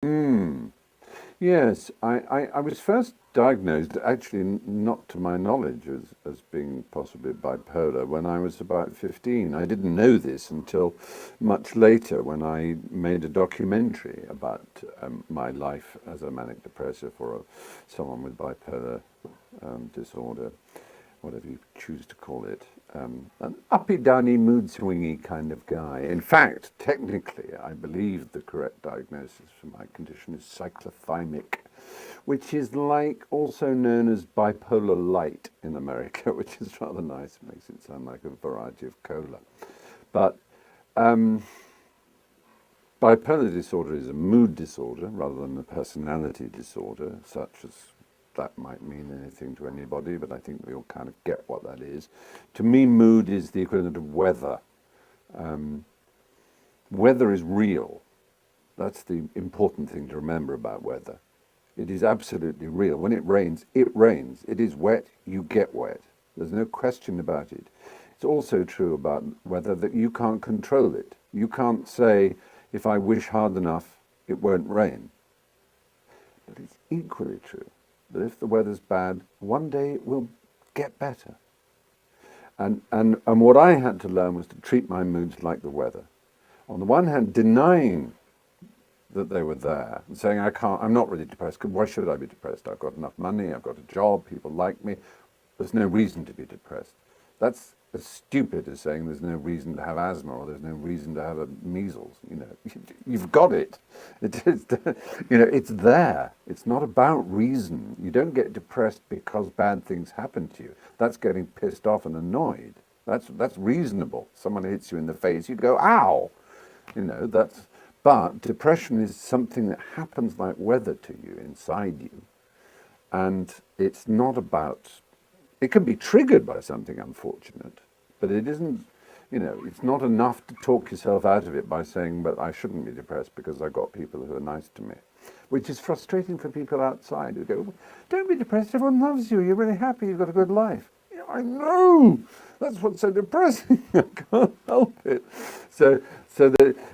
Mm. Yes, I was first diagnosed, actually not to my knowledge, as being possibly bipolar when I was about 15. I didn't know this until much later when I made a documentary about my life as a manic depressive or someone with bipolar disorder, whatever you choose to call it. An uppy-downy, mood-swingy kind of guy. In fact, technically, I believe the correct diagnosis for my condition is cyclothymic, which is like also known as bipolar light in America, which is rather nice. It makes it sound like a variety of cola. But bipolar disorder is a mood disorder rather than a personality disorder, such as that might mean anything to anybody, but I think we all kind of get what that is. To me, mood is the equivalent of weather. Weather is real. That's the important thing to remember about weather. It is absolutely real. When it rains, it rains. It is wet, you get wet. There's no question about it. It's also true about weather that you can't control it. You can't say, if I wish hard enough, it won't rain. But it's equally true that if the weather's bad, one day it will get better. And what I had to learn was to treat my moods like the weather. On the one hand, denying that they were there and saying, I'm not really depressed. Why should I be depressed? I've got enough money, I've got a job, people like me. There's no reason to be depressed. That's as stupid as saying there's no reason to have asthma or there's no reason to have a measles. You've got it. It is, it's there. It's not about reason. You don't get depressed because bad things happen to you. That's getting pissed off and annoyed. That's reasonable. Someone hits you in the face, you go, ow. But depression is something that happens like weather to you, inside you. And it's not about, it can be triggered by something unfortunate, but it isn't, it's not enough to talk yourself out of it by saying, but I shouldn't be depressed because I've got people who are nice to me, which is frustrating for people outside who go, don't be depressed, everyone loves you, you're really happy, you've got a good life. I know, that's what's so depressing, I can't help it.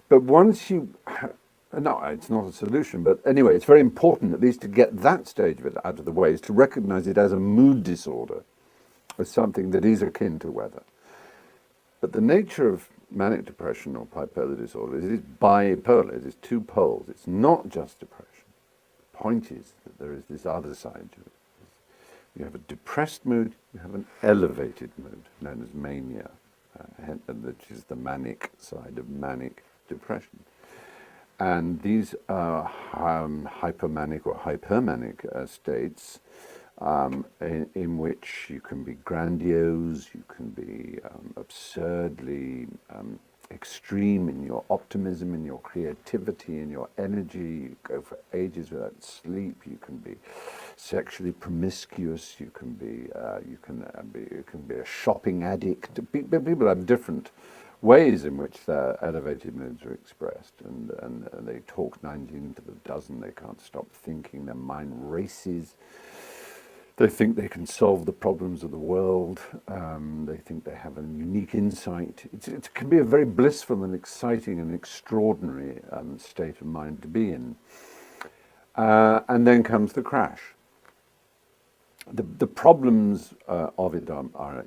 But once you, no, it's not a solution, but anyway, it's very important at least to get that stage of it out of the way, is to recognize it as a mood disorder, as something that is akin to weather. But the nature of manic depression or bipolar disorder is it is bipolar, it is two poles, it's not just depression. The point is that there is this other side to it. You have a depressed mood, you have an elevated mood, known as mania, which is the manic side of manic depression. And these are hypomanic or hypermanic states in which you can be grandiose, you can be absurdly extreme in your optimism, in your creativity, in your energy. You go for ages without sleep. You can be sexually promiscuous. You can be a shopping addict. People have different ways in which their elevated moods are expressed, and they talk 19 to the dozen. They can't stop thinking. Their mind races. They think they can solve the problems of the world. They think they have a unique insight. It can be a very blissful and exciting and extraordinary state of mind to be in. And then comes the crash. The problems of it are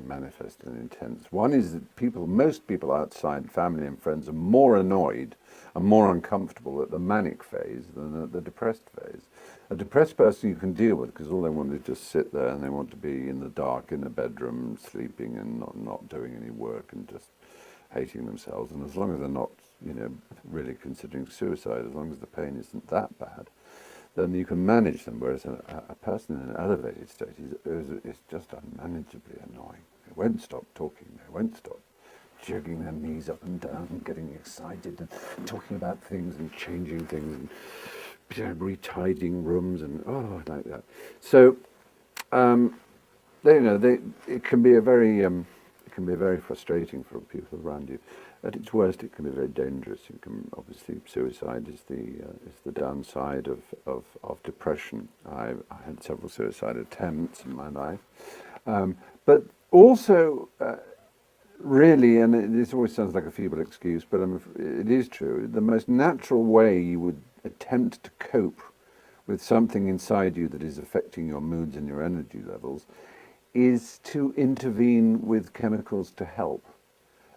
manifest and intense. One is that most people outside, family and friends, are more annoyed and more uncomfortable at the manic phase than at the depressed phase. A depressed person you can deal with because all they want is just sit there and they want to be in the dark in a bedroom, sleeping and not doing any work and just hating themselves. And as long as they're not, really considering suicide, as long as the pain isn't that bad, then you can manage them. Whereas a person in an elevated state is just unmanageably annoying. They won't stop talking. They won't stop jerking their knees up and down and getting excited and talking about things and changing things and retidying rooms and like that. So, it can be a very frustrating for people around you. At its worst, it can be very dangerous. It can obviously suicide is the downside of depression. I had several suicide attempts in my life, but also. Really, and this always sounds like a feeble excuse, but it is true, the most natural way you would attempt to cope with something inside you that is affecting your moods and your energy levels is to intervene with chemicals to help.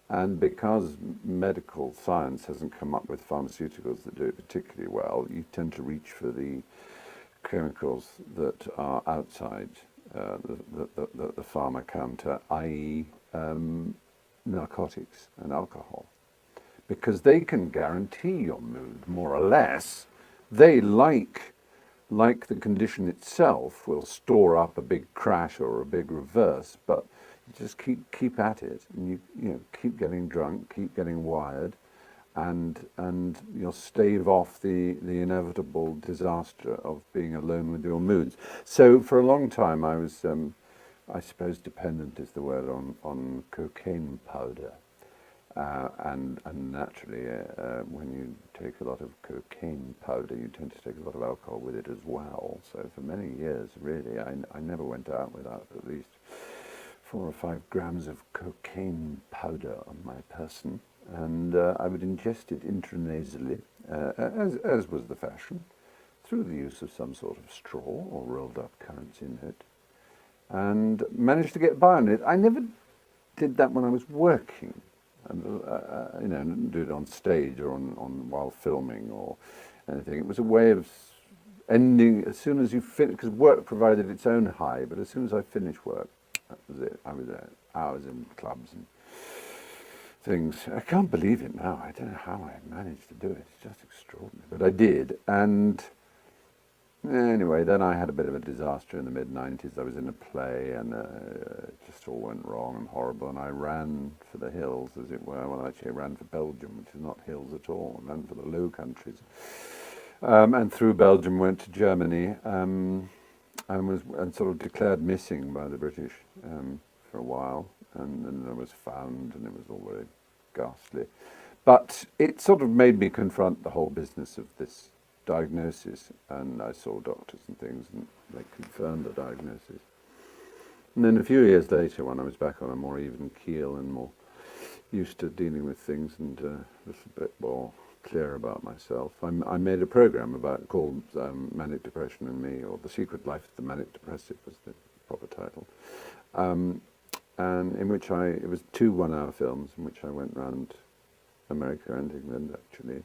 And because medical science hasn't come up with pharmaceuticals that do it particularly well, you tend to reach for the chemicals that are outside the pharma counter, i.e. Narcotics and alcohol, because they can guarantee your mood, more or less. They, like the condition itself, will store up a big crash or a big reverse, but you just keep at it, and you know, keep getting drunk, keep getting wired, and you'll stave off the inevitable disaster of being alone with your moods. So for a long time I was, I suppose dependent is the word, on cocaine powder. And naturally, when you take a lot of cocaine powder, you tend to take a lot of alcohol with it as well. So for many years, really, I never went out without at least 4 or 5 grams of cocaine powder on my person. And I would ingest it intranasally, as was the fashion, through the use of some sort of straw or rolled up currants in it, and managed to get by on it. I never did that when I was working. And, you know, didn't do it on stage or on while filming or anything. It was a way of ending as soon as you finish, because work provided its own high, but as soon as I finished work, that was it. I was there, hours in clubs and things. I can't believe it now. I don't know how I managed to do it. It's just extraordinary. But I did. And anyway, then I had a bit of a disaster in the mid-90s. I was in a play and it just all went wrong and horrible, and I ran for the hills, as it were. Well, actually I ran for Belgium, which is not hills at all. I ran for the Low Countries. And through Belgium went to Germany, and was sort of declared missing by the British for a while. And then I was found, and it was all very ghastly. But it sort of made me confront the whole business of this diagnosis, and I saw doctors and things, and they confirmed the diagnosis. And then a few years later, when I was back on a more even keel and more used to dealing with things and a little bit more clear about myself, I made a program called Manic Depression and Me, or The Secret Life of the Manic Depressive was the proper title. And in which it was 2 one-hour films in which I went around America and England, actually,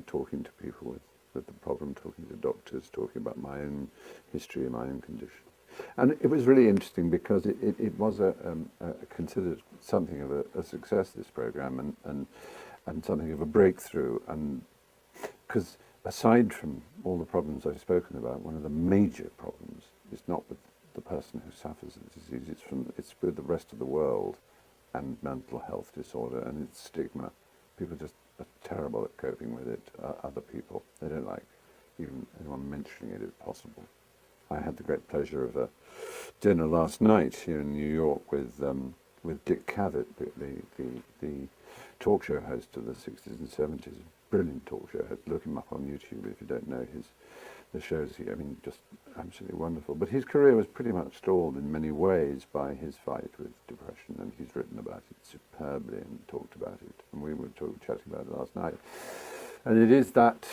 talking to people with the problem, talking to doctors, talking about my own history and my own condition. And it was really interesting because it was considered something of a success, this program, and something of a breakthrough. And because aside from all the problems I've spoken about, one of the major problems is not with the person who suffers the disease, it's with the rest of the world and mental health disorder and its stigma. People just are terrible at coping with it. Other people, they don't like even anyone mentioning it if possible. I had the great pleasure of a dinner last night here in New York with Dick Cavett, the talk show host of the 60s and 70s, brilliant talk show host. Look him up on YouTube if you don't know the shows. I mean, just absolutely wonderful. But his career was pretty much stalled in many ways by his fight with depression, and he's written about it superbly and talked about it. And we were chatting about it last night. And it is that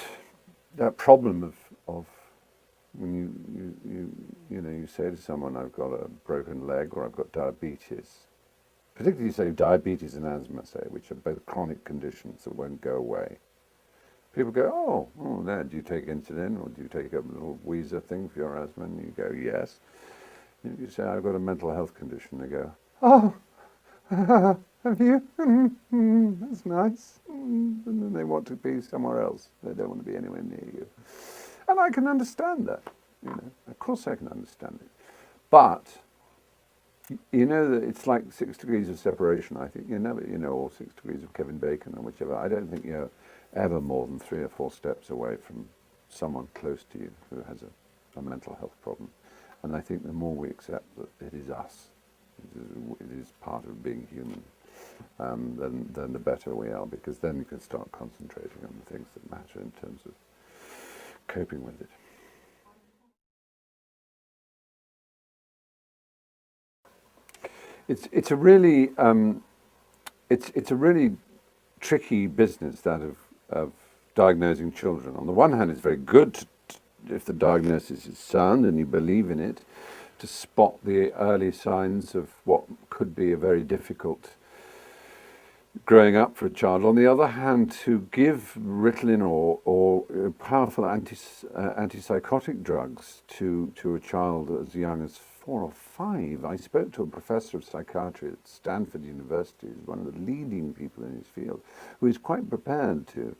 problem of when you say to someone, I've got a broken leg or I've got diabetes, particularly you say diabetes and asthma, say, which are both chronic conditions that won't go away. People go, oh, there, do you take insulin or do you take a little wheezer thing for your asthma? And you go, yes. And you say, I've got a mental health condition. They go, oh, have you? That's nice. And then they want to be somewhere else. They don't want to be anywhere near you. And I can understand that. Of course I can understand it. But you know that it's like 6 degrees of separation. I think or 6 degrees of Kevin Bacon or whichever. I don't think you're ever more than 3 or 4 steps away from someone close to you who has a mental health problem. And I think the more we accept that it is us, it is part of being human, then the better we are, because then you can start concentrating on the things that matter in terms of coping with it. It's a really tricky business, that of diagnosing children. On the one hand, it's very good if the diagnosis is sound and you believe in it, to spot the early signs of what could be a very difficult growing up for a child. On the other hand, to give Ritalin or powerful antipsychotic drugs to a child as young as 4 or 5. I spoke to a professor of psychiatry at Stanford University, who's one of the leading people in his field, who is quite prepared to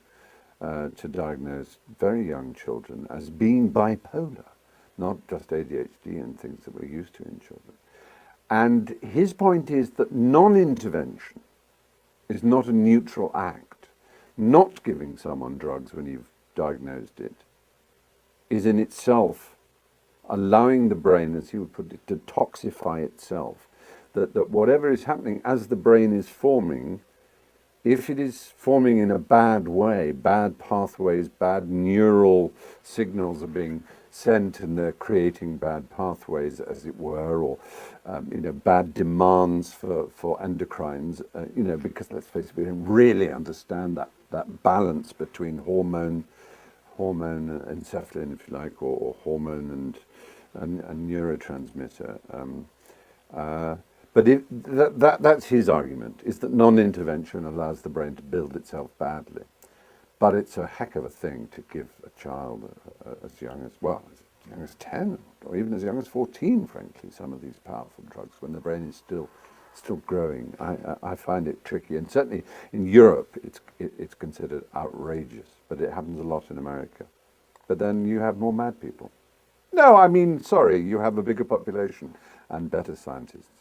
diagnose very young children as being bipolar, not just ADHD and things that we're used to in children. And his point is that non-intervention is not a neutral act. Not giving someone drugs when you've diagnosed it is in itself allowing the brain, as he would put it, to detoxify itself. That whatever is happening as the brain is forming, if it is forming in a bad way, bad pathways, bad neural signals are being sent and they're creating bad pathways, as it were, or bad demands for endocrines, because let's face it, we don't really understand that balance between hormone encephalin, if you like, or hormone and neurotransmitter. But that's his argument, is that non-intervention allows the brain to build itself badly. But it's a heck of a thing to give a child as young as 10, or even as young as 14, frankly, some of these powerful drugs, when the brain is still growing. I find it tricky, and certainly in Europe it's considered outrageous, but it happens a lot in America. But then you have more mad people. No, I mean, sorry, you have a bigger population and better scientists.